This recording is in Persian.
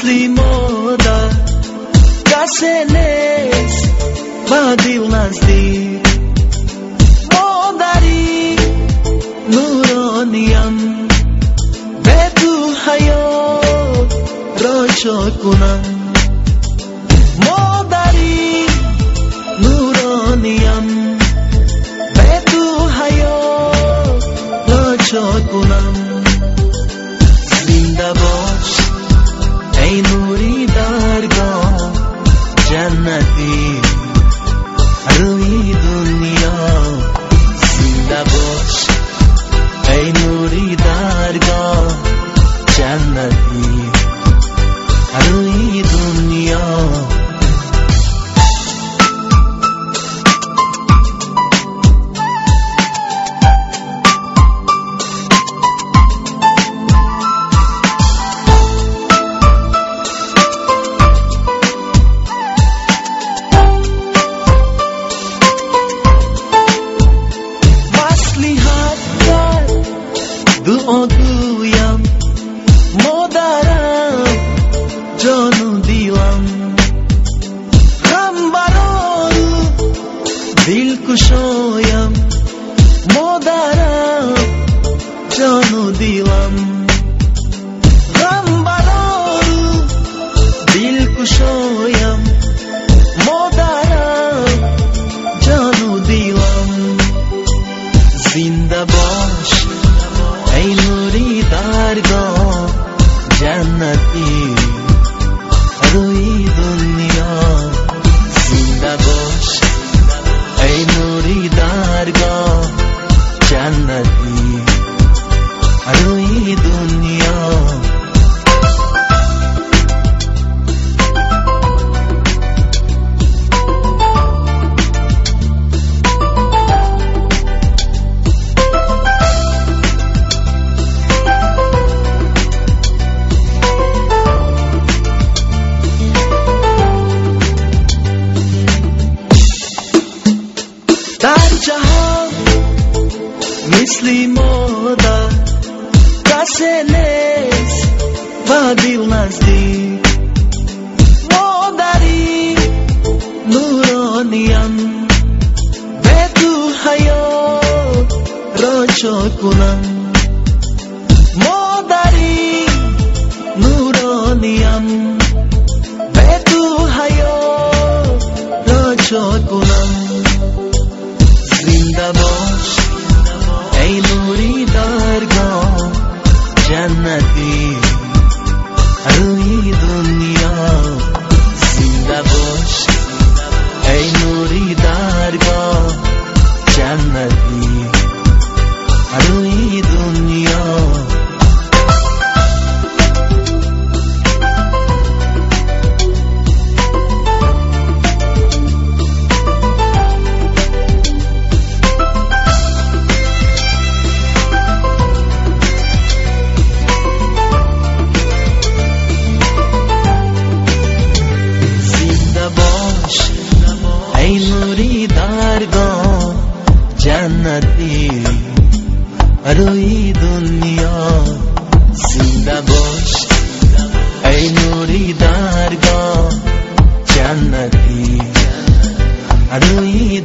مثلی مادر کسی نیست با دل نزدیک مادری نورانیم به تو حیات راچا کنم مادری نورانیم به تو حیات راچا کنم زنده باش ای نوری درگاه جنتی روی دنیا زنده باش ای نوری درگاه جنتی روی دنیا دعا گویم مادرم جان و دیلم غم برای دل کشایم مادرم جان و دیلم غم برای دل کشایم مادرم جان و دیلم زنده باش ای نوری درگاه جنتی روی دنیا زنده باش ای نوری درگاه جنتی روی دنیا در جهان مثلی مادر کسی نیست با دل نزدیک مادری نورانیم به تو حیات راچا کنم مادری نورانیم به تو حیات راچا کنم زنده باش ای نوری درگاه جنتی روی دنیا زنده باش ای نوری درگاه جنتی روی دنیا ای نوری درگاه جنتی روی دنیا زنده باش ای نوری درگاه جنتی روی